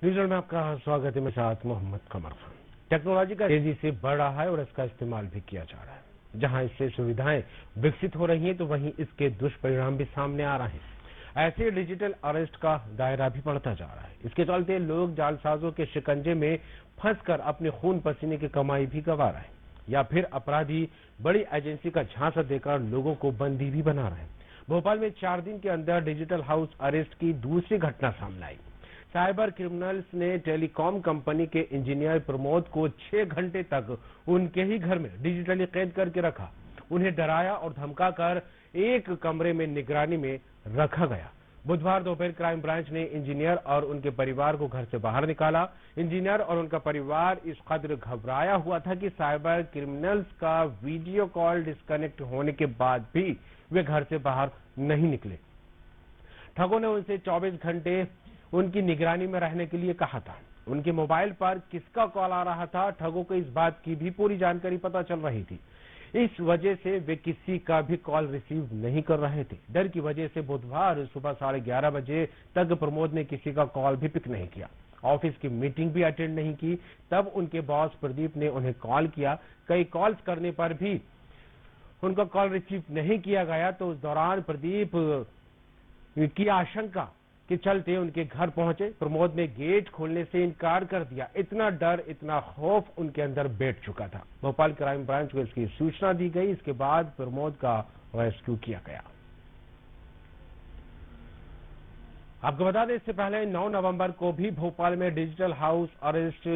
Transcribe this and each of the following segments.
News में आपका स्वागत है। मैं साथ मोहम्मद कमर खान। टेक्नोलॉजी का तेजी से बढ़ रहा है और इसका इस्तेमाल भी किया जा रहा है। जहां इससे सुविधाएं विकसित हो रही हैं तो वहीं इसके दुष्परिणाम भी सामने आ रहे हैं। ऐसे डिजिटल अरेस्ट का दायरा भी बढ़ता जा रहा है। इसके चलते लोग जालसाजों के शिकंजे में फंसकर अपने खून पसीने की कमाई भी गंवा रहे हैं, या फिर अपराधी बड़ी एजेंसी का झांसा देकर लोगों को बंदी भी बना रहे हैं। भोपाल में 4 दिन के अंदर डिजिटल हाउस अरेस्ट की दूसरी घटना सामने आई। साइबर क्रिमिनल्स ने टेलीकॉम कंपनी के इंजीनियर प्रमोद को 6 घंटे तक उनके ही घर में डिजिटली कैद करके रखा। उन्हें डराया और धमकाकर एक कमरे में निगरानी में रखा गया। बुधवार दोपहर क्राइम ब्रांच ने इंजीनियर और उनके परिवार को घर से बाहर निकाला। इंजीनियर और उनका परिवार इस कदर घबराया हुआ था कि साइबर क्रिमिनल्स का वीडियो कॉल डिस्कनेक्ट होने के बाद भी वे घर से बाहर नहीं निकले। ठगों ने उनसे 24 घंटे उनकी निगरानी में रहने के लिए कहा था। उनके मोबाइल पर किसका कॉल आ रहा था, ठगों को इस बात की भी पूरी जानकारी पता चल रही थी। इस वजह से वे किसी का भी कॉल रिसीव नहीं कर रहे थे। डर की वजह से बुधवार सुबह 11:30 बजे तक प्रमोद ने किसी का कॉल भी पिक नहीं किया। ऑफिस की मीटिंग भी अटेंड नहीं की। तब उनके बॉस प्रदीप ने उन्हें कॉल किया। कई कॉल्स करने पर भी उनका कॉल रिसीव नहीं किया गया। तो उस दौरान प्रदीप की आशंका के चलते उनके घर पहुंचे। प्रमोद ने गेट खोलने से इनकार कर दिया। इतना डर, इतना खौफ उनके अंदर बैठ चुका था। भोपाल क्राइम ब्रांच को इसकी सूचना दी गई। इसके बाद प्रमोद का रेस्क्यू किया गया। आपको बता दें, इससे पहले 9 नवंबर को भी भोपाल में डिजिटल हाउस अरेस्ट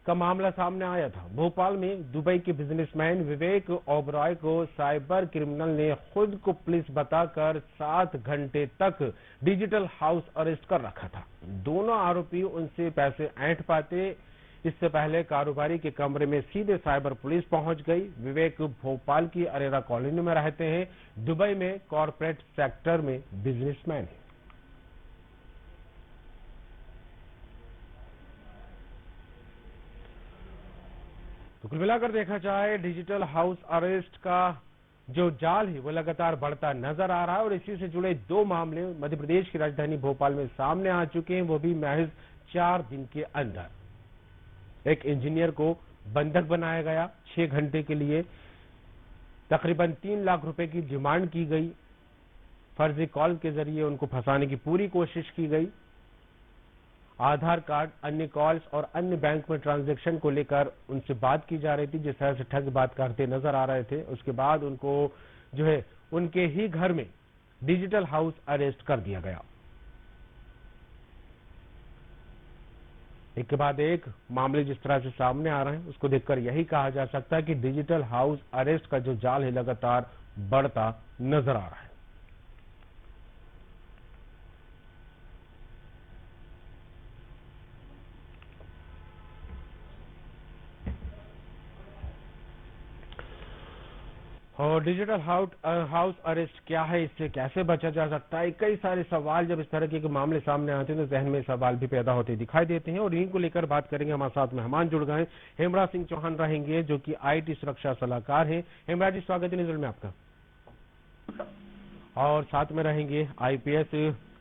का मामला सामने आया था। भोपाल में दुबई के बिजनेसमैन विवेक ओबरॉय को साइबर क्रिमिनल ने खुद को पुलिस बताकर 7 घंटे तक डिजिटल हाउस अरेस्ट कर रखा था। दोनों आरोपी उनसे पैसे ऐंठ पाते। इससे पहले कारोबारी के कमरे में सीधे साइबर पुलिस पहुंच गई। विवेक भोपाल की अरेरा कॉलोनी में रहते हैं। दुबई में कॉरपोरेट सेक्टर में बिजनेसमैन है। तो कुल मिलाकर देखा जाए, डिजिटल हाउस अरेस्ट का जो जाल है वो लगातार बढ़ता नजर आ रहा है और इसी से जुड़े 2 मामले मध्य प्रदेश की राजधानी भोपाल में सामने आ चुके हैं, वो भी महज 4 दिन के अंदर। एक इंजीनियर को बंधक बनाया गया 6 घंटे के लिए। तकरीबन 3 लाख रुपए की डिमांड की गई। फर्जी कॉल के जरिए उनको फंसाने की पूरी कोशिश की गई। आधार कार्ड, अन्य कॉल्स और अन्य बैंक में ट्रांजैक्शन को लेकर उनसे बात की जा रही थी। जिस तरह से ठग बात करते नजर आ रहे थे, उसके बाद उनको जो है उनके ही घर में डिजिटल हाउस अरेस्ट कर दिया गया। एक के बाद एक मामले जिस तरह से सामने आ रहे हैं, उसको देखकर यही कहा जा सकता है कि डिजिटल हाउस अरेस्ट का जो जाल है लगातार बढ़ता नजर आ रहा है। और डिजिटल हाउस अरेस्ट क्या है, इससे कैसे बचा जा सकता है, कई सारे सवाल जब इस तरह के मामले सामने आते हैं तो जहन में सवाल भी पैदा होते दिखाई देते हैं और इन्हीं को लेकर बात करेंगे। हमारे साथ मेहमान जुड़ गए। हेमराज सिंह चौहान रहेंगे जो कि आईटी सुरक्षा सलाहकार हैं। हेमराज जी, स्वागत है न्यूज़ में आपका। और साथ में रहेंगे IPS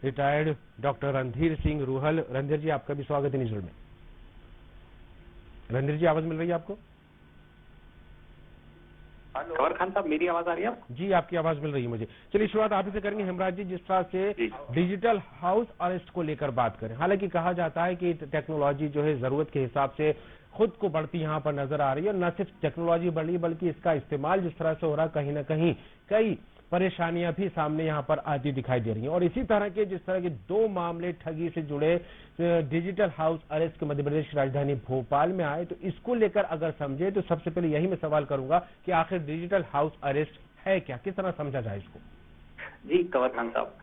retired doctor Randhir Singh Ruhal. Randhir ji, आपका भी स्वागत है न्यूज़ में। रणधीर जी, आवाज मिल रही है आपको? कमर खान साहब, मेरी आवाज आ रही है आपको? जी, आपकी आवाज मिल रही है मुझे। चलिए शुरुआत आप ही से करेंगे हेमराज जी। जिस तरह से डिजिटल हाउस अरेस्ट को लेकर बात करें, हालांकि कहा जाता है कि टेक्नोलॉजी जो है जरूरत के हिसाब से खुद को बढ़ती यहाँ पर नजर आ रही है। और न सिर्फ टेक्नोलॉजी बढ़ी बल्कि इसका इस्तेमाल जिस तरह से हो रहा है, कहीं ना कहीं कई परेशानियां भी सामने यहाँ पर आती दिखाई दे रही हैं। और इसी तरह के जिस तरह के 2 मामले ठगी से जुड़े डिजिटल हाउस अरेस्ट के मध्य प्रदेश की राजधानी भोपाल में आए, तो इसको लेकर अगर समझे तो सबसे पहले यही मैं सवाल करूंगा कि आखिर डिजिटल हाउस अरेस्ट है क्या, किस तरह समझा जाए इसको? जी कमर खान साहब,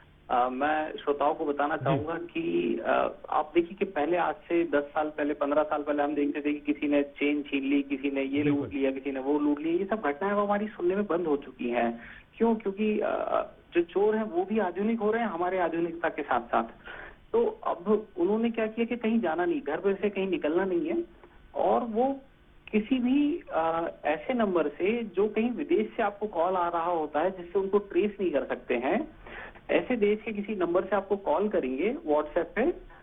मैं श्रोताओं को बताना चाहूंगा कि आप देखिए कि पहले आज से 10 साल पहले, 15 साल पहले हम देखते थे कि किसी ने चेन छीन ली, किसी ने ये लूट लिया, किसी ने वो लूट लिया। ये सब घटनाएं हमारी सुनने में बंद हो चुकी हैं। क्यों? क्योंकि जो चोर हैं वो भी आधुनिक हो रहे हैं हमारे आधुनिकता के साथ साथ। तो अब उन्होंने क्या किया कि कहीं जाना नहीं, घर पर से कहीं निकलना नहीं है, और वो किसी भी ऐसे नंबर से जो कहीं विदेश से आपको कॉल आ रहा होता है जिससे उनको ट्रेस नहीं कर सकते हैं, ऐसे देश के किसी नंबर से आपको कॉल करेंगे व्हाट्सएप पे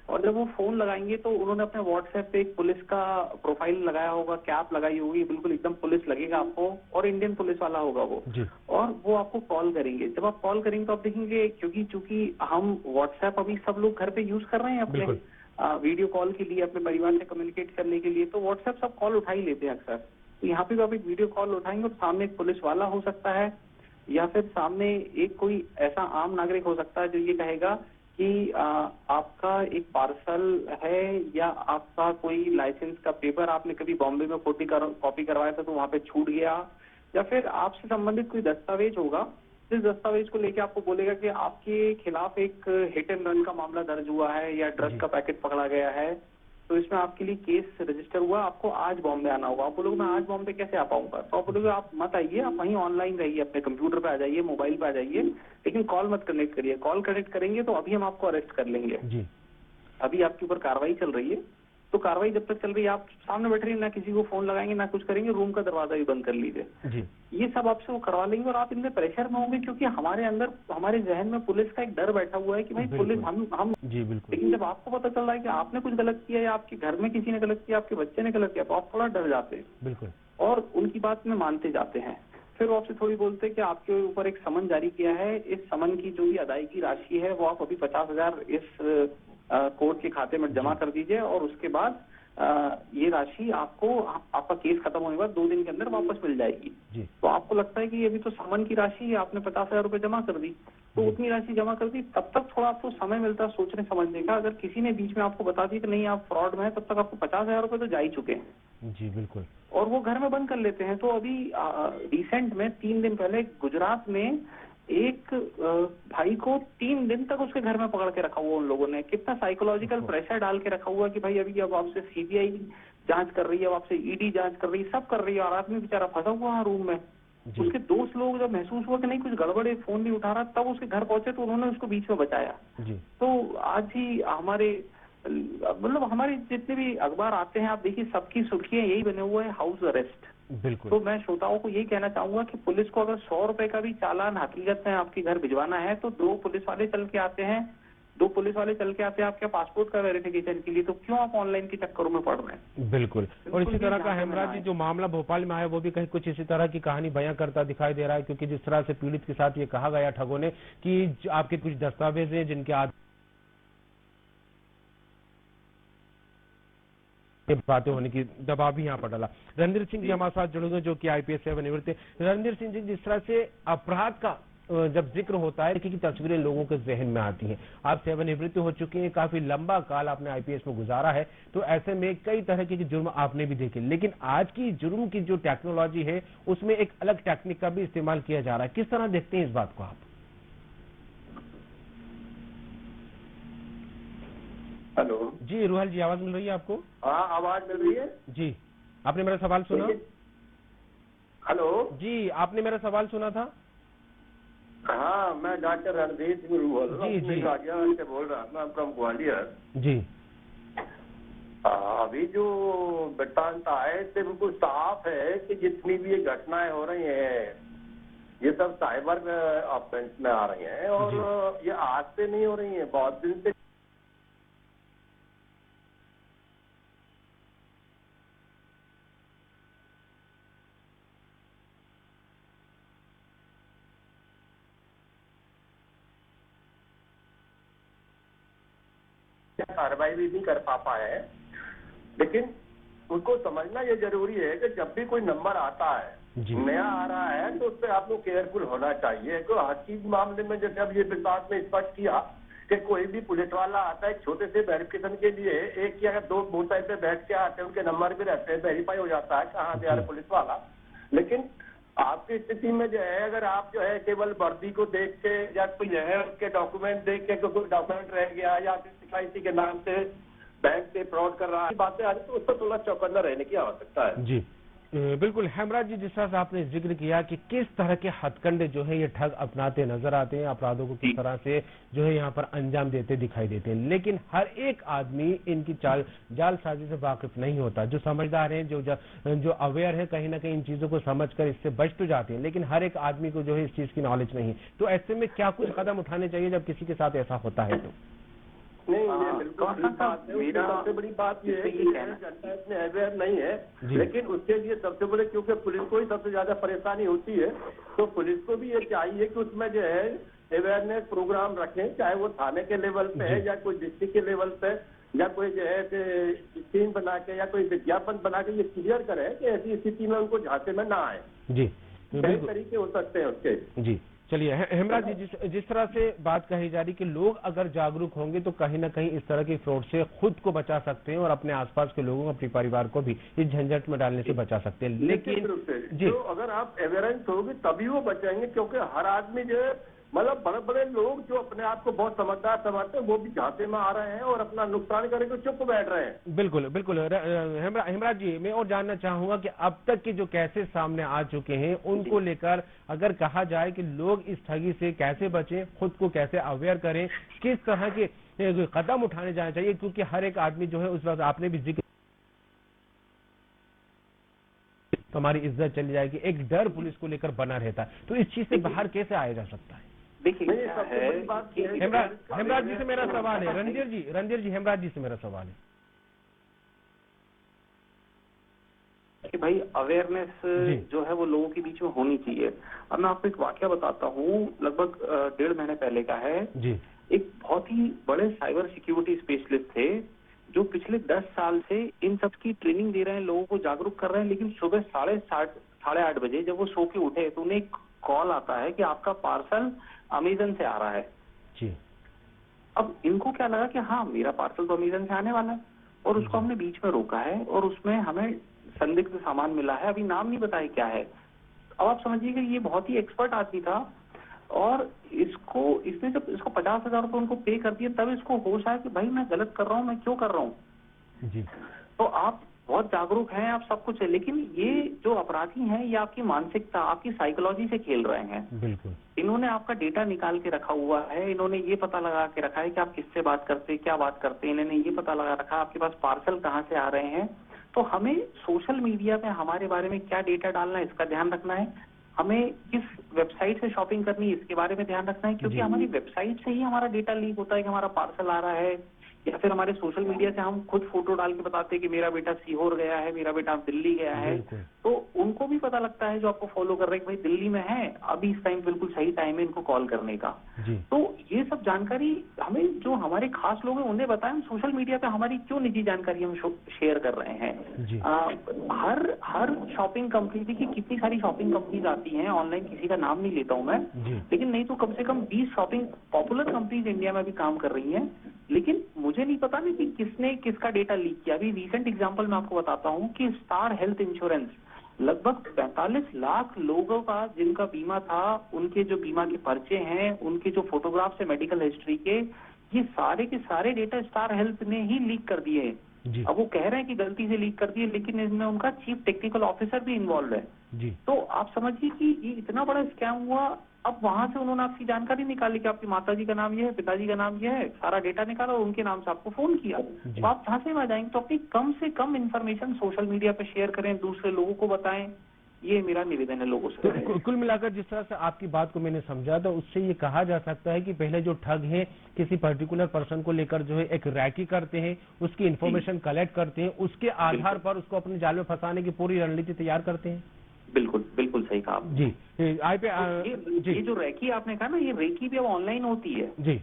और जब वो फोन लगाएंगे तो उन्होंने अपने व्हाट्सएप पे एक पुलिस का प्रोफाइल लगाया होगा, कैप लगाई होगी, बिल्कुल एकदम पुलिस लगेगा आपको, और इंडियन पुलिस वाला होगा वो जी। और वो आपको कॉल करेंगे। जब आप कॉल करेंगे तो आप देखेंगे, क्योंकि चूंकि हम व्हाट्सएप अभी सब लोग घर पे यूज कर रहे हैं अपने वीडियो कॉल के लिए, अपने परिवार से कम्युनिकेट करने के लिए, तो व्हाट्सएप सब कॉल उठा ही लेते हैं अक्सर। तो यहाँ पे भी आप एक वीडियो कॉल उठाएंगे और सामने एक पुलिस वाला हो सकता है, या फिर सामने एक कोई ऐसा आम नागरिक हो सकता है जो ये कहेगा कि आपका एक पार्सल है, या आपका कोई लाइसेंस का पेपर आपने कभी बॉम्बे में कॉपी करवाया था तो वहां पे छूट गया, या फिर आपसे संबंधित कोई दस्तावेज होगा, जिस दस्तावेज को लेके आपको बोलेगा कि आपके खिलाफ एक हिट एंड रन का मामला दर्ज हुआ है या ड्रग का पैकेट पकड़ा गया है, तो इसमें आपके लिए केस रजिस्टर हुआ, आपको आज बॉम्बे आना होगा। आप बोलोगे मैं आज बॉम्बे कैसे आ पाऊंगा? तो आप बोलोगे आप मत आइए, आप वहीं ऑनलाइन रहिए, अपने कंप्यूटर पे आ जाइए, मोबाइल पे आ जाइए, लेकिन कॉल मत कनेक्ट करिए। कॉल कनेक्ट करेंगे तो अभी हम आपको अरेस्ट कर लेंगे जी। अभी आपके ऊपर कार्रवाई चल रही है। तो कार्रवाई जब तक चल रही है आप सामने बैठ रही है, ना किसी को फोन लगाएंगे ना कुछ करेंगे, रूम का दरवाजा भी बंद कर लीजिए जी। ये सब आपसे वो करवा लेंगे। और आप इनमें प्रेशर में होंगे, क्योंकि हमारे अंदर, हमारे जहन में पुलिस का एक डर बैठा हुआ है कि भाई पुलिस हम जी बिल्कुल। लेकिन जब आपको पता चल रहा है कि आपने कुछ गलत किया या आपके घर में किसी ने गलत किया, आपके बच्चे ने गलत किया, तो आप थोड़ा डर जाते हैं बिल्कुल, और उनकी बात में मानते जाते हैं। फिर वो आपसे थोड़ी बोलते हैं कि आपके ऊपर एक समन जारी किया है, इस समन की जो भी अदायगी राशि है वो आप अभी 50,000 इस कोर्ट के खाते में जमा कर दीजिए, और उसके बाद ये राशि आपको आपका केस खत्म होने के बाद 2 दिन के अंदर वापस मिल जाएगी जी। तो आपको लगता है कि अभी तो समन की राशि है, आपने 50,000 रुपए जमा कर दी, तो उतनी राशि जमा कर दी, तब तक थोड़ा आपको समय मिलता है सोचने समझने का। अगर किसी ने बीच में आपको बता दिया कि नहीं आप फ्रॉड में है, तब तक आपको 50,000 रुपए तो जा ही चुके हैं। जी बिल्कुल। और वो घर में बंद कर लेते हैं। तो अभी रिसेंट में 3 दिन पहले गुजरात में एक भाई को 3 दिन तक उसके घर में पकड़ के रखा हुआ उन लोगों ने। कितना साइकोलॉजिकल प्रेशर डाल के रखा हुआ कि भाई अभी अब आपसे सीबीआई जांच कर रही है, अब आपसे ईडी जांच कर रही है, सब कर रही है, और आदमी बेचारा फंसा हुआ है रूम में। उसके दोस्त लोग जब महसूस हुआ कि नहीं कुछ गड़बड़ है, फोन नहीं उठा रहा, तब उसके घर पहुंचे तो उन्होंने उसको बीच में बचाया। तो आज ही हमारे मतलब हमारे जितने भी अखबार आते हैं आप देखिए सबकी सुर्खियां यही बने हुए हैं, हाउस अरेस्ट। बिल्कुल। तो मैं श्रोताओं को यही कहना चाहूंगा कि पुलिस को अगर 100 रुपए का भी चालान हकीकत में आपके घर भिजवाना है तो 2 पुलिस वाले चल के आते हैं, 2 पुलिस वाले चल के आते हैं आपके पासपोर्ट का वेरिफिकेशन के लिए, तो क्यों आप ऑनलाइन के चक्करों में पड़ रहे हैं? बिल्कुल। और इसी तरह का हेमराज जी जो मामला भोपाल में आया वो भी कहीं कुछ इसी तरह की कहानी बयां करता दिखाई दे रहा है, क्योंकि जिस तरह से पीड़ित के साथ ये कहा गया ठगों ने कि आपके कुछ दस्तावेज हैं जिनके बातें होने की दबाव भी यहाँ पर डाला। रणधीर सिंह जी हमारे साथ जुड़ेंगे जो कि आईपीएस सेवानिवृत्त है। रणधीर सिंह जी, जिस तरह से अपराध का जब जिक्र होता है की तस्वीरें लोगों के जहन में आती हैं, आप सेवानिवृत्त हो चुके हैं, काफी लंबा काल आपने आईपीएस में गुजारा है, तो ऐसे में कई तरह के जुर्म आपने भी देखे, लेकिन आज की जुर्म की जो टेक्नोलॉजी है उसमें एक अलग टेक्निक का भी इस्तेमाल किया जा रहा है। किस तरह देखते हैं इस बात को आप? हेलो जी रूहल जी, आवाज मिल रही है आपको? हाँ आवाज मिल रही है जी। आपने मेरा सवाल सुना? हेलो जी, आपने मेरा सवाल सुना था? हाँ, मैं डॉक्टर रणधीर सिंह रूहल जी गाजियाबाद से बोल रहा हूँ, फ्रॉम ग्वालियर जी। अभी जो वृत्तांत आए थे बिल्कुल साफ है कि जितनी भी ये घटनाएं हो रही हैं ये सब साइबर ऑफेंस में आ रही हैं, और ये आज से नहीं हो रही हैं, बहुत दिन से। कार्रवाई भी नहीं कर पाए हैं, लेकिन उनको समझना ये जरूरी है कि जब भी कोई नंबर आता है नया आ रहा है तो उससे आपको केयरफुल होना चाहिए। तो हर चीज मामले में जैसे अब ये विकास ने स्पष्ट किया कि कोई भी पुलिस वाला आता है छोटे से वेरिफिकेशन के लिए, 1 या 2 बूथ पे बैठ के आते हैं, उनके नंबर भी रहते हैं, वेरीफाई हो जाता है कहाँ से आ रहा है पुलिस वाला। लेकिन आपकी स्थिति में जो है अगर आप जो है केवल वर्दी को देख के या कोई है उसके डॉक्यूमेंट देख के कोई डॉक्यूमेंट रह गया या किसी के नाम से बैंक से फ्रॉड कर रहा है, बातें आ रही तो उस पर थोड़ा चौकन्ना रहने की आवश्यकता है। जी बिल्कुल। हेमराज जी, जिस तरह से आपने जिक्र किया कि किस तरह के हथकंडे जो है ये ठग अपनाते नजर आते हैं, अपराधों को किस तरह से जो है यहाँ पर अंजाम देते दिखाई देते हैं, लेकिन हर एक आदमी इनकी जालसाजी से वाकिफ नहीं होता। जो समझदार हैं, जो अवेयर है, कहीं ना कहीं इन चीजों को समझकर इससे बच तो जाते हैं, लेकिन हर एक आदमी को जो है इस चीज की नॉलेज नहीं। तो ऐसे में क्या कुछ कदम उठाने चाहिए जब किसी के साथ ऐसा होता है? तो नहीं, ये बिल्कुल ठीक बात है। मेरा सबसे बड़ी बात ये है कि जनता इतने अवेयर नहीं है, लेकिन उसके लिए सबसे बड़े, क्योंकि पुलिस को ही सबसे ज्यादा परेशानी होती है, तो पुलिस को भी ये चाहिए कि उसमें जो है अवेयरनेस प्रोग्राम रखें, चाहे वो थाने के लेवल पे है या कोई डिस्ट्रिक्ट के लेवल पे, या कोई जो है कि स्कीम बना के या कोई विज्ञापन बना के ये क्लियर करे कि ऐसी स्थिति में उनको झांसे में ना आए। जी, कई तरीके हो सकते हैं उसके। जी, चलिए हेमराज जी, जिस तरह से बात कही जा रही कि लोग अगर जागरूक होंगे तो कहीं ना कहीं इस तरह के फ्रॉड से खुद को बचा सकते हैं और अपने आसपास के लोगों, अपने परिवार को भी इस झंझट में डालने से बचा सकते हैं। लेकिन जो अगर आप अवेयरेंस होगी तभी वो बचेंगे, क्योंकि हर आदमी जो है, मतलब बड़े बड़े लोग जो अपने आप को बहुत समझदार समझते हैं, वो भी झांसे में आ रहे हैं और अपना नुकसान करके चुप बैठ रहे हैं। बिल्कुल बिल्कुल। हेमराज जी, मैं और जानना चाहूंगा कि अब तक के जो केसेस सामने आ चुके हैं उनको लेकर अगर कहा जाए कि लोग इस ठगी से कैसे बचें, खुद को कैसे अवेयर करें, किस तरह के कदम उठाने जाने चाहिए, क्योंकि हर एक आदमी जो है, उस वक्त आपने भी जिक्र, तो हमारी इज्जत चली जाएगी, एक डर पुलिस को लेकर बना रहता है, तो इस चीज से बाहर कैसे आया जा सकता है? देखिए, हेमराज जी से मेरा सवाल है, रणधीर जी हेमराज जी से मेरा सवाल है कि भाई अवेयरनेस जो है वो लोगों के बीच में होनी चाहिए। अब मैं आपको एक वाकया बताता हूँ, लगभग 1.5 महीने पहले का है जी। एक बहुत ही बड़े साइबर सिक्योरिटी स्पेशलिस्ट थे जो पिछले 10 साल से इन सब की ट्रेनिंग दे रहे हैं, लोगों को जागरूक कर रहे हैं, लेकिन सुबह 7:30 बजे जब वो सो के उठे तो उन्हें एक कॉल आता है कि आपका पार्सल अमेजन से आ रहा है जी। अब इनको क्या लगा कि हाँ, मेरा पार्सल तो अमेजन से आने वाला है, और उसको हमने बीच में रोका है और उसमें हमें संदिग्ध सामान मिला है, अभी नाम नहीं बताया क्या है। अब आप समझिए कि ये बहुत ही एक्सपर्ट आदमी था, और इसने जब इसको 50,000 रुपये उनको पे कर दिए, तब इसको होश आया कि भाई मैं गलत कर रहा हूँ, मैं क्यों कर रहा हूँ जी। तो आप बहुत जागरूक हैं, आप सब कुछ है, लेकिन ये जो अपराधी हैं ये आपकी मानसिकता, आपकी साइकोलॉजी से खेल रहे हैं। बिल्कुल, इन्होंने आपका डेटा निकाल के रखा हुआ है, इन्होंने ये पता लगा के रखा है कि आप किससे बात करते हैं, क्या बात करते हैं, इन्होंने ये पता लगा रखा है आपके पास पार्सल कहाँ से आ रहे हैं। तो हमें सोशल मीडिया पे हमारे बारे में क्या डेटा डालना है इसका ध्यान रखना है, हमें किस वेबसाइट से शॉपिंग करनी है इसके बारे में ध्यान रखना है, क्योंकि हमारी वेबसाइट से ही हमारा डेटा लीक होता है कि हमारा पार्सल आ रहा है, या फिर हमारे सोशल मीडिया से हम खुद फोटो डाल के बताते हैं कि मेरा बेटा सीहोर गया है, मेरा बेटा दिल्ली गया है, तो उनको भी पता लगता है जो आपको फॉलो कर रहे हैं कि भाई दिल्ली में है, अभी इस टाइम बिल्कुल सही टाइम है इनको कॉल करने का। तो ये सब जानकारी हमें जो हमारे खास लोग हैं उन्हें बताएं, हम सोशल मीडिया पे हमारी क्यों निजी जानकारी हम शेयर कर रहे हैं। हर शॉपिंग कंपनी, देखिए कितनी सारी शॉपिंग कंपनीज आती हैं ऑनलाइन, किसी का नाम नहीं लेता हूं मैं, लेकिन नहीं तो कम से कम 20 शॉपिंग पॉपुलर कंपनीज इंडिया में भी काम कर रही हैं, लेकिन मुझे नहीं पता नहीं कि किसने किसका डेटा लीक किया। अभी रिसेंट एग्जांपल मैं आपको बताता हूं कि स्टार हेल्थ इंश्योरेंस, लगभग 45 लाख लोगों का जिनका बीमा था, उनके जो बीमा के पर्चे हैं, उनके जो फोटोग्राफ्स है मेडिकल हिस्ट्री के, ये सारे के सारे डेटा स्टार हेल्थ ने ही लीक कर दिए हैं। अब वो कह रहे हैं कि गलती से लीक कर दिए, लेकिन इसमें उनका चीफ टेक्निकल ऑफिसर भी इन्वॉल्व है जी। तो आप समझिए कि ये इतना बड़ा स्कैम हुआ। अब वहां से उन्होंने आपकी जानकारी निकाली कि आपकी माताजी का नाम यह है, पिताजी का नाम यह है, सारा डेटा निकाला और उनके नाम से आपको फोन किया। तो आप झांसे में आ जाएंगे। तो अपनी कम से कम इन्फॉर्मेशन सोशल मीडिया पे शेयर करें, दूसरे लोगों को बताएं, ये मेरा निवेदन है लोगों से। तो कुल मिलाकर जिस तरह से आपकी बात को मैंने समझा, तो उससे ये कहा जा सकता है कि पहले जो ठग है किसी पर्टिकुलर पर्सन को लेकर जो है एक रैकी करते हैं, उसकी इन्फॉर्मेशन कलेक्ट करते हैं, उसके आधार पर उसको अपने जाल में फंसाने की पूरी रणनीति तैयार करते हैं। बिल्कुल बिल्कुल सही कहा जी। ये जो रेकी आपने कहा ना, ये रेकी भी अब ऑनलाइन होती है जी।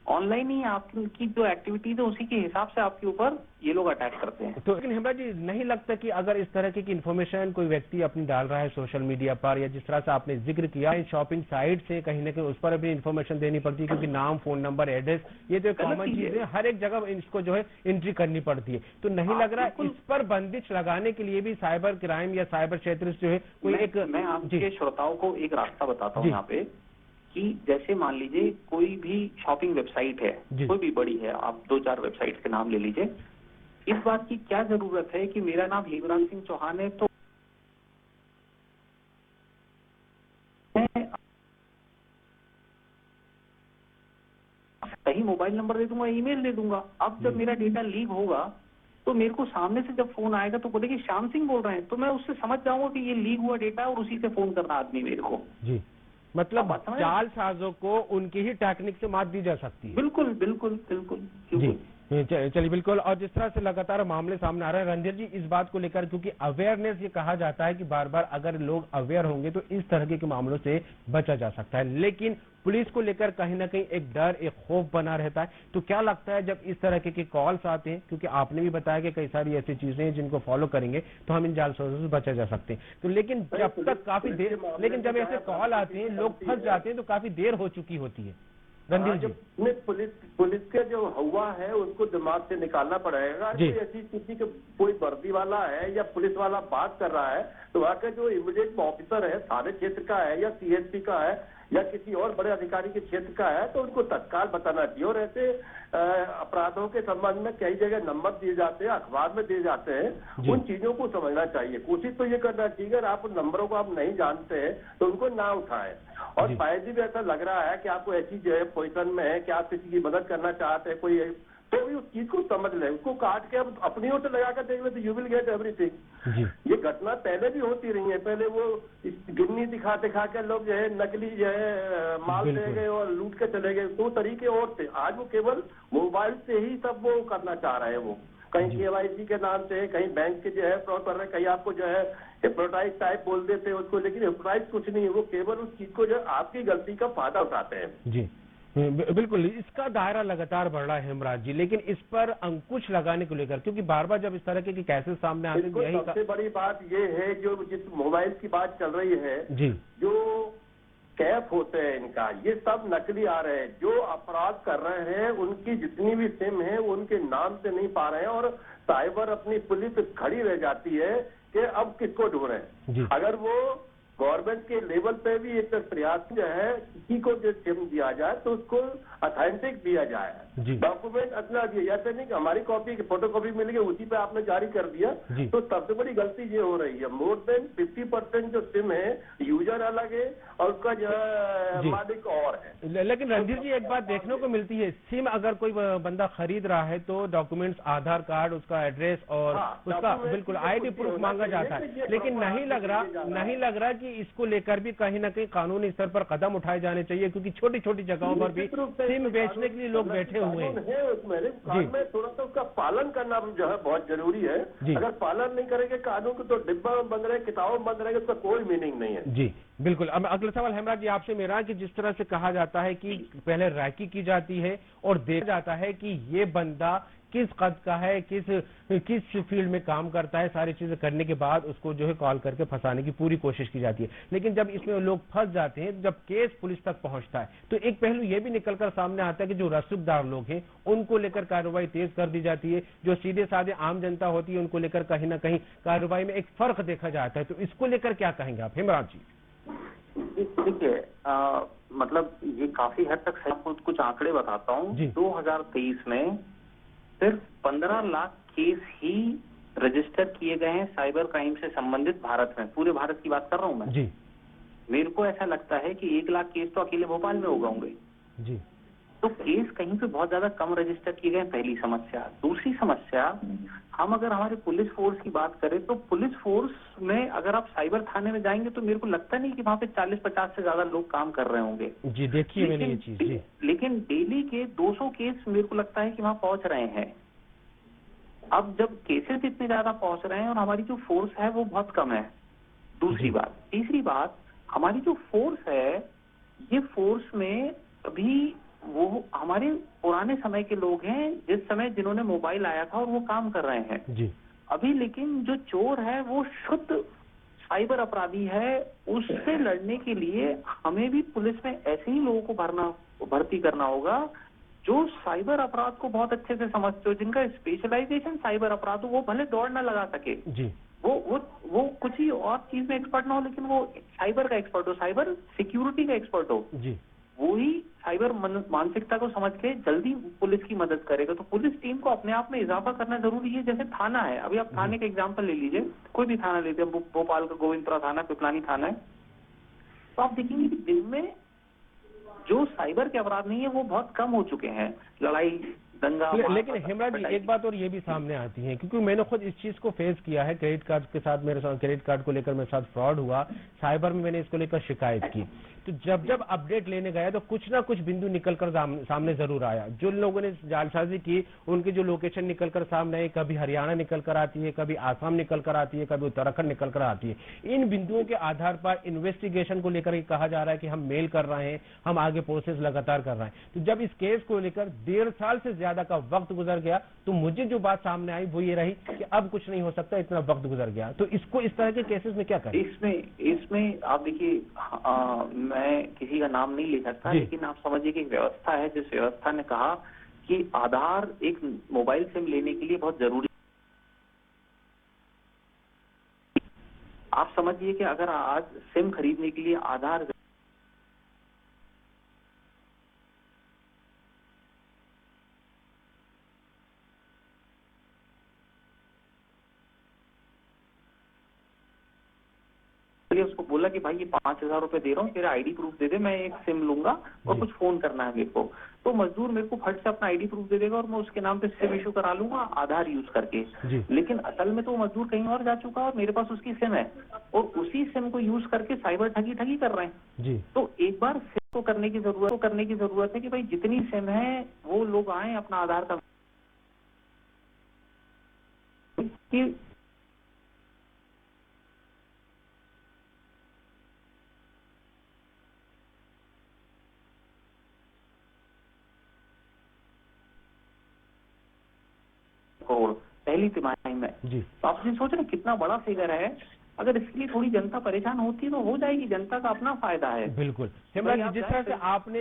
ऑनलाइन ही आपकी जो एक्टिविटीज है उसी के हिसाब से आपके ऊपर ये लोग अटैक करते हैं। तो लेकिन हेमराज जी, नहीं लगता कि अगर इस तरह की इन्फॉर्मेशन कोई व्यक्ति अपनी डाल रहा है सोशल मीडिया पर, या जिस तरह से आपने जिक्र किया शॉपिंग साइट से, कहीं ना कहीं उस पर भी इन्फॉर्मेशन देनी पड़ती है, क्योंकि नाम, फोन नंबर, एड्रेस, ये जो कॉमन चीज है, हर एक जगह इसको जो है एंट्री करनी पड़ती है। तो नहीं लग रहा इस पर बंदिश लगाने के लिए भी साइबर क्राइम या साइबर क्षेत्र जो है कोई एक, मैं आपके श्रोताओं को एक रास्ता बताता हूँ यहाँ पे, कि जैसे मान लीजिए कोई भी शॉपिंग वेबसाइट है, कोई भी बड़ी है, आप 2-4 वेबसाइट के नाम ले लीजिए, इस बात की क्या जरूरत है कि मेरा नाम हेमराज सिंह चौहान है, तो कहीं मोबाइल नंबर दे दूंगा, ईमेल दे दूंगा। अब जब मेरा डेटा लीक होगा तो मेरे को सामने से जब फोन आएगा तो बोले कि श्याम सिंह बोल रहे हैं, तो मैं उससे समझ जाऊंगा कि ये लीक हुआ डेटा और उसी से फोन करना आदमी मेरे को जी। मतलब जालसाजों को उनकी ही टेक्निक से मात दी जा सकती है। बिल्कुल बिल्कुल बिल्कुल जी चलिए बिल्कुल। और जिस तरह से लगातार मामले सामने आ रहे हैं रणधीर जी, इस बात को लेकर, क्योंकि अवेयरनेस ये कहा जाता है कि बार बार अगर लोग अवेयर होंगे तो इस तरह के मामलों से बचा जा सकता है, लेकिन पुलिस को लेकर कहीं ना कहीं एक डर, एक खौफ बना रहता है। तो क्या लगता है जब इस तरह के कॉल्स आते हैं, क्योंकि आपने भी बताया कि कई सारी ऐसी चीजें हैं जिनको फॉलो करेंगे तो हम इन जालसाजों से बचा जा सकते हैं, तो लेकिन जब तक काफी देर, लेकिन जब ऐसे कॉल आते हैं लोग फंस जाते हैं तो काफी देर हो चुकी होती है। रणधीर जी, पुलिस के जो हुआ है उसको दिमाग से निकालना पड़ेगा। कोई ऐसी स्थिति कि कोई वर्दी वाला है या पुलिस वाला बात कर रहा है तो वहाँ का जो इमीडिएट ऑफिसर है, थाने क्षेत्र का है या सीएसपी का है या किसी और बड़े अधिकारी के क्षेत्र का है, तो उनको तत्काल बताना चाहिए। और ऐसे अपराधों के संबंध में कई जगह नंबर दिए जाते हैं, अखबार में दिए जाते हैं, उन चीजों को समझना चाहिए। कोशिश तो ये करना चाहिए अगर आप उन नंबरों को आप नहीं जानते हैं तो उनको ना उठाएं। और शायद भी ऐसा लग रहा है कि आपको ऐसी जो है पोजीशन में है कि आप किसी की मदद करना चाहते हैं, कोई तो भी उस चीज को समझ ले, उसको काट के अब अपनी ओर से लगा कर देख ले तो यू विल गेट एवरीथिंग। ये घटना पहले भी होती रही है। पहले वो गिन्नी दिखा के लोग जो है नकली जो है माल ले गए और लूट के चले गए, तो तरीके और थे। आज वो केवल मोबाइल से ही सब वो करना चाह रहे हैं। वो कहीं KYC के नाम से, कहीं बैंक के जो है फ्रॉड कर रहे हैं, कहीं आपको जो है हिप्नोटाइज टाइप बोल देते हैं उसको, लेकिन हिप्नोटाइज कुछ नहीं है, वो केवल उस चीज को जो आपकी गलती का फायदा उठाते हैं। जी बिल्कुल, इसका दायरा लगातार बढ़ रहा है हेमराज जी, लेकिन इस पर अंकुश लगाने को लेकर, क्योंकि बार बार जब इस तरह के केसेस सामने आते हैं, यही सबसे बड़ी बात ये है जो जिस मोबाइल की बात चल रही है जी, जो कैप होते हैं इनका, ये सब नकली आ रहे हैं। जो अपराध कर रहे हैं उनकी जितनी भी सिम है उनके नाम से नहीं पा रहे हैं, और साइबर अपनी पुलिस खड़ी रह जाती है कि अब किसको ढूंढें। अगर वो गवर्नमेंट के लेवल पे भी एक प्रयास जो है किसी को जो सिम दिया जाए तो उसको ऑथेंटिक दिया जाए, डॉक्यूमेंट अपना दिया, ऐसे नहीं कि हमारी कॉपी की फोटोकॉपी मिल गई उसी पे आपने जारी कर दिया। तो सबसे बड़ी गलती ये हो रही है, मोर देन 50% जो सिम है यूजर अलग है और उसका जो है मालिक और है। लेकिन रणधीर जी, एक बात देखने को मिलती है, सिम अगर कोई बंदा खरीद रहा है तो डॉक्यूमेंट्स, आधार कार्ड, उसका एड्रेस और उसका बिल्कुल ID प्रूफ मांगा जाता है, लेकिन नहीं लग रहा कि इसको लेकर भी कहीं ना कहीं कानूनी स्तर पर कदम उठाए जाने चाहिए, क्योंकि छोटी छोटी जगहों पर भी सिम बेचने के लिए लोग बैठे हुए हैं। उसमें थोड़ा सा उसका पालन करना जो है बहुत जरूरी है। अगर पालन नहीं करेंगे कानून को तो डिब्बा में बंद रहे, किताबों में बंद रहेंगे, उसका कोई मीनिंग नहीं है। जी बिल्कुल। अब अगला सवाल हेमराज जी आपसे मेरा, कि जिस तरह से कहा जाता है कि पहले रैकी की जाती है और देखा जाता है कि ये बंदा किस कद का है, किस फील्ड में काम करता है, सारी चीजें करने के बाद उसको जो है कॉल करके फंसाने की पूरी कोशिश की जाती है। लेकिन जब इसमें लोग फंस जाते हैं, जब केस पुलिस तक पहुंचता है, तो एक पहलू ये भी निकलकर सामने आता है कि जो रसूखदार लोग हैं उनको लेकर कार्रवाई तेज कर दी जाती है, जो सीधे साधे आम जनता होती है उनको लेकर कहीं ना कहीं कार्रवाई में एक फर्क देखा जाता है। तो इसको लेकर क्या कहेंगे आप हेमराज जी? देखिए, मतलब ये काफी हद तक आपको कुछ आंकड़े बताता हूँ। 2023 में सिर्फ 15 लाख केस ही रजिस्टर किए गए हैं साइबर क्राइम से संबंधित भारत में। पूरे भारत की बात कर रहा हूं मैं जी। मेरे को ऐसा लगता है कि 1 लाख केस तो अकेले भोपाल में हो गए होंगे जी। तो केस कहीं पे बहुत ज्यादा कम रजिस्टर किए गए, पहली समस्या। दूसरी समस्या, हम अगर हमारे पुलिस फोर्स की बात करें तो पुलिस फोर्स में अगर आप साइबर थाने में जाएंगे तो मेरे को लगता नहीं कि वहां पे 40-50 से ज्यादा लोग काम कर रहे होंगे। जी देखिए मैंने ये चीज जी। लेकिन डेली के 200 केस मेरे को लगता है कि वहां पहुंच रहे हैं। अब जब केसेस इतने ज्यादा पहुंच रहे हैं और हमारी जो फोर्स है वो बहुत कम है, दूसरी बात। तीसरी बात, हमारी जो फोर्स है ये फोर्स में अभी वो हमारे पुराने समय के लोग हैं, जिस समय जिन्होंने मोबाइल आया था और वो काम कर रहे हैं जी। अभी लेकिन जो चोर है वो शुद्ध साइबर अपराधी है। उससे लड़ने के लिए हमें भी पुलिस में ऐसे ही लोगों को भर्ती करना होगा जो साइबर अपराध को बहुत अच्छे से समझते हो, जिनका स्पेशलाइजेशन साइबर अपराध हो। वो भले दौड़ ना लगा सके जी, वो कुछ ही और चीज में एक्सपर्ट ना हो, लेकिन वो साइबर का एक्सपर्ट हो, साइबर सिक्योरिटी का एक्सपर्ट हो जी। वो ही साइबर मानसिकता को समझ के जल्दी पुलिस की मदद करेगा। तो पुलिस टीम को अपने आप में इजाफा करना जरूरी है। जैसे थाना है, अभी आप थाने का एग्जांपल ले लीजिए, कोई भी थाना लेते हैं, भोपाल का गोविंदपुरा थाना, पिपलानी थाना है, तो आप देखेंगे कि दिन में जो साइबर के अपराध नहीं है वो बहुत कम हो चुके हैं, लड़ाई दंगा। लेकिन हेमराज जी एक बात और ये भी सामने आती है, क्योंकि मैंने खुद इस चीज को फेस किया है। क्रेडिट कार्ड के साथ मेरे साथ क्रेडिट कार्ड को लेकर मेरे साथ फ्रॉड हुआ, साइबर में मैंने इसको लेकर शिकायत की। तो जब जब अपडेट लेने गया तो कुछ ना कुछ बिंदु निकलकर सामने जरूर आया। जो लोगों ने जालसाजी की उनकी जो लोकेशन निकलकर सामने आई, कभी हरियाणा निकल कर आती है, कभी आसाम निकल कर आती है, कभी उत्तराखंड निकल कर आती है। इन बिंदुओं के आधार पर इन्वेस्टिगेशन को लेकर कहा जा रहा है कि हम मेल कर रहे हैं, हम आगे प्रोसेस लगातार कर रहे हैं। तो जब इस केस को लेकर 1.5 साल से ज्यादा का वक्त गुजर गया तो मुझे जो बात सामने आई वो ये रही कि अब कुछ नहीं हो सकता, इतना वक्त गुजर गया। तो इसको इस तरह के केसेस में क्या करें? इसमें आप देखिए, मैं किसी का नाम नहीं ले सकता, लेकिन आप समझिए कि एक व्यवस्था है, जिस व्यवस्था ने कहा कि आधार एक मोबाइल सिम लेने के लिए बहुत जरूरी। आप समझिए कि अगर आज सिम खरीदने के लिए आधार उसको बोला कि भाई ये 5,000 रुपए दे रहा हूँ, तेरा आईडी प्रूफ दे दे, मैं एक सिम लूंगा और कुछ फोन करना है मेरे को, तो मजदूर मेरे को फट से अपना आईडी प्रूफ दे देगा और मैं उसके नाम पे सिम इशू करा लूंगा आधार यूज करके। लेकिन असल में तो वो मजदूर कहीं और जा चुका है और मेरे पास उसकी सिम है और उसी सिम को यूज करके साइबर ठगी कर रहे हैं। तो एक बार सिम को करने की जरूरत है कि भाई जितनी सिम है वो लोग आए अपना आधार का कि पहली तिमाही में। तो आप सोच रहे कितना बड़ा फिगर है। अगर इसके लिए थोड़ी जनता परेशान होती तो हो जाएगी, जनता का अपना फायदा है। बिल्कुल। जिस तरह से आपने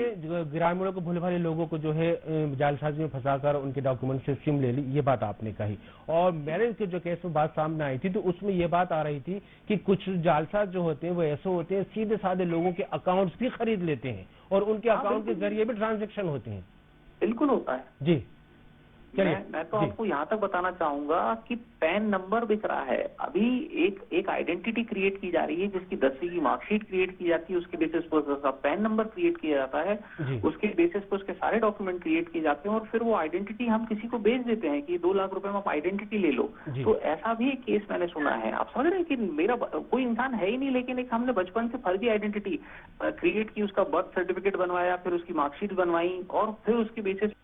ग्रामीणों को, भोले भाले लोगों को जो है जालसाजी में फंसाकर उनके डॉक्यूमेंट से सिम ले ली, ये बात आपने कही। और मैरिज के जो केस में बात सामने आई थी तो उसमें ये बात आ रही थी कि कुछ जालसाज जो होते हैं वो ऐसे होते हैं सीधे साधे लोगों के अकाउंट्स भी खरीद लेते हैं और उनके अकाउंट के जरिए भी ट्रांजेक्शन होते हैं। बिल्कुल होता है जी। मैं तो आपको यहाँ तक बताना चाहूंगा कि पैन नंबर बिक रहा है। अभी एक आइडेंटिटी क्रिएट की जा रही है जिसकी 10वीं की मार्कशीट क्रिएट की जाती है, उसके बेसिस पर उसका पैन नंबर क्रिएट किया जाता है, उसके बेसिस पर उसके सारे डॉक्यूमेंट क्रिएट किए जाते हैं और फिर वो आइडेंटिटी हम किसी को बेच देते हैं कि 2 लाख रुपए में आप आइडेंटिटी ले लो। तो ऐसा भी एक केस मैंने सुना है। आप समझ रहे हैं कि मेरा कोई इंसान है ही नहीं, लेकिन एक हमने बचपन से फर्जी आइडेंटिटी क्रिएट की, उसका बर्थ सर्टिफिकेट बनवाया, फिर उसकी मार्कशीट बनवाई और फिर उसके बेसिस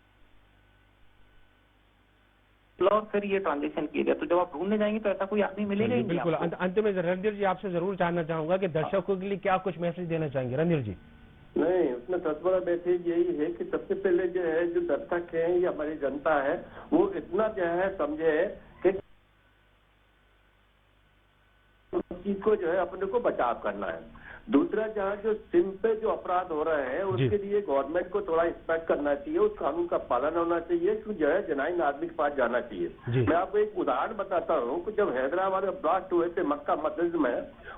और फिर ये ट्रांजेक्शन किया गया। तो जब आप ढूंढने जाएंगे तो ऐसा कोई आदमी मिलेगा ही नहीं। बिल्कुल। अंत में रणधीर जी आपसे जरूर जानना चाहूंगा कि दर्शकों के लिए क्या कुछ मैसेज देना चाहेंगे? रणधीर जी। नहीं, उसमें सबसे बड़ा मैसेज यही है कि सबसे पहले जो है जो दर्शक है या हमारी जनता है वो इतना जो है समझे कि उस चीज को जो है अपने को बचाव करना है। दूसरा, जहाँ जो सिम पे जो अपराध हो रहे हैं उसके लिए गवर्नमेंट को थोड़ा इंस्पेक्ट करना चाहिए, उस कानून का पालन होना चाहिए, कि जो है जनाइन आदमी के पास जाना चाहिए। मैं आपको एक उदाहरण बताता हूँ कि जब हैदराबाद में ब्लास्ट हुए थे मक्का मस्जिद में,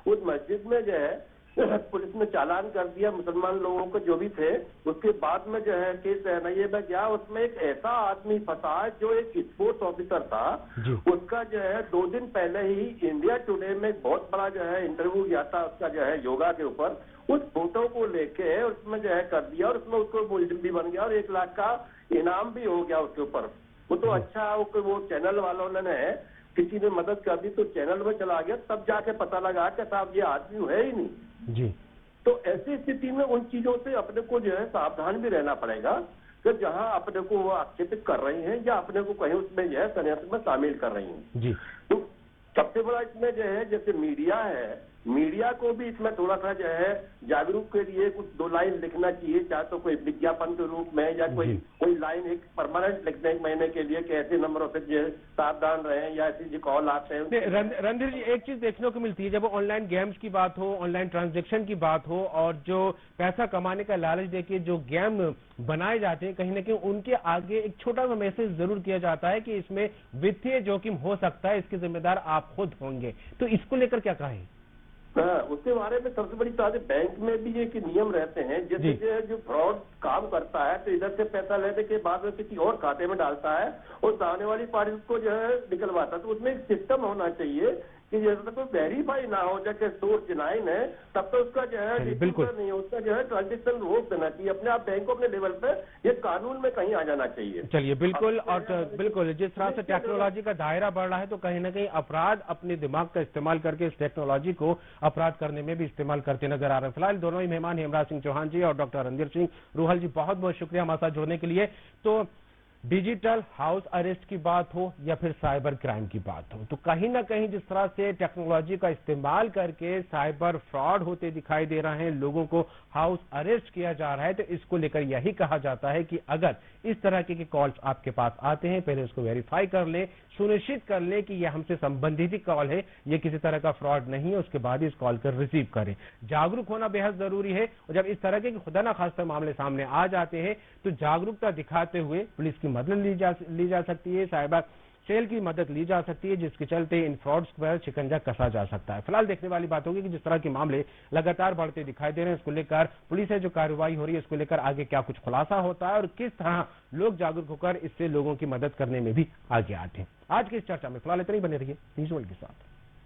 उस मस्जिद में जो है पुलिस ने चालान कर दिया मुसलमान लोगों को जो भी थे। उसके बाद में जो है केस एनआईए में गया, उसमें एक ऐसा आदमी फंसा जो एक स्पोर्ट्स ऑफिसर था। उसका जो है 2 दिन पहले ही इंडिया टुडे में एक बहुत बड़ा जो है इंटरव्यू गया था उसका जो है योगा के ऊपर। उस फोटो को लेके उसमें जो है कर दिया और उसमें उसको मुलजिम भी बन गया और 1 लाख का इनाम भी हो गया उसके ऊपर। वो तो अच्छा वो चैनल वालों ने किसी ने मदद कर दी तो चैनल में चला गया, तब जाके पता लगा कि साहब ये आदमी है ही नहीं। तो ऐसी स्थिति में उन चीजों से अपने को जो है सावधान भी रहना पड़ेगा कि जहां अपने को वो आक्षेपित कर रही हैं या अपने को कहीं उसमें जो है षड्यंत्र में शामिल कर रही हैं। तो सबसे बड़ा इसमें जो है जैसे मीडिया है, मीडिया को भी इसमें थोड़ा सा जो है जागरूक के लिए कुछ 2 लाइन लिखना चाहिए, चाहे तो कोई विज्ञापन के रूप में या कोई लाइन एक परमानेंट लिखने एक महीने के लिए कि ऐसे नंबरों से जो सावधान रहें या ऐसी जो कॉल आते हैं। रणधीर जी, एक चीज देखने को मिलती है जब ऑनलाइन गेम्स की बात हो, ऑनलाइन ट्रांजैक्शन की बात हो और जो पैसा कमाने का लालच देके जो गेम बनाए जाते हैं, कहीं ना कहीं उनके आगे एक छोटा सा मैसेज जरूर किया जाता है कि इसमें वित्तीय जोखिम हो सकता है, इसके जिम्मेदार आप खुद होंगे। तो इसको लेकर क्या कहें? हाँ, उसके बारे में सबसे बड़ी बात है, बैंक में भी एक नियम रहते हैं। जैसे जो फ्रॉड काम करता है तो इधर से पैसा लेने के बाद में किसी और खाते में डालता है और सामने वाली पार्टी को जो है निकलवाता है। तो उसमें एक सिस्टम होना चाहिए कि जब तक कोई वेरीफाई ना हो जाए सोर्स जेन्युइन है, तब तो उसका जो है बिल्कुल नहीं, उसका जो है ट्रांजेक्शन रोक देना चाहिए। अपने आप बैंक को अपने लेवल पे ये कानून में कहीं आ जाना चाहिए। चलिए बिल्कुल, और बिल्कुल जिस तरह से टेक्नोलॉजी का दायरा बढ़ रहा है तो कहीं ना कहीं अपराध अपने दिमाग का इस्तेमाल करके इस टेक्नोलॉजी को अपराध करने में भी इस्तेमाल करते नजर आ रहे हैं। फिलहाल दोनों ही मेहमान हेमराज सिंह चौहान जी और डॉक्टर रणधीर सिंह रूहल जी, बहुत बहुत शुक्रिया हमारे साथ जुड़ने के लिए। तो डिजिटल हाउस अरेस्ट की बात हो या फिर साइबर क्राइम की बात हो, तो कहीं ना कहीं जिस तरह से टेक्नोलॉजी का इस्तेमाल करके साइबर फ्रॉड होते दिखाई दे रहे हैं, लोगों को हाउस अरेस्ट किया जा रहा है, तो इसको लेकर यही कहा जाता है कि अगर इस तरह के कॉल्स आपके पास आते हैं, पहले उसको वेरीफाई कर लें, सुनिश्चित कर लें कि यह हमसे संबंधित ही कॉल है, ये किसी तरह का फ्रॉड नहीं है, उसके बाद इस कॉल कर रिसीव करें। जागरूक होना बेहद जरूरी है, और जब इस तरह के खुदा ना खास्ता मामले सामने आ जाते हैं तो जागरूकता दिखाते हुए पुलिस की मदद ली जा सकती है, साइबर सेल की मदद ली जा सकती है, जिसके चलते इन फ्रॉड्स पर शिकंजा कसा जा सकता है। फिलहाल देखने वाली बात होगी कि जिस तरह के मामले लगातार बढ़ते दिखाई दे रहे हैं, इसको लेकर पुलिस से जो कार्रवाई हो रही है, इसको लेकर आगे क्या कुछ खुलासा होता है और किस तरह लोग जागरूक होकर इससे लोगों की मदद करने में भी आगे आते हैं। आज की इस चर्चा में फिलहाल इतना ही, बने रहिए न्यूज़ वर्ल्ड के साथ।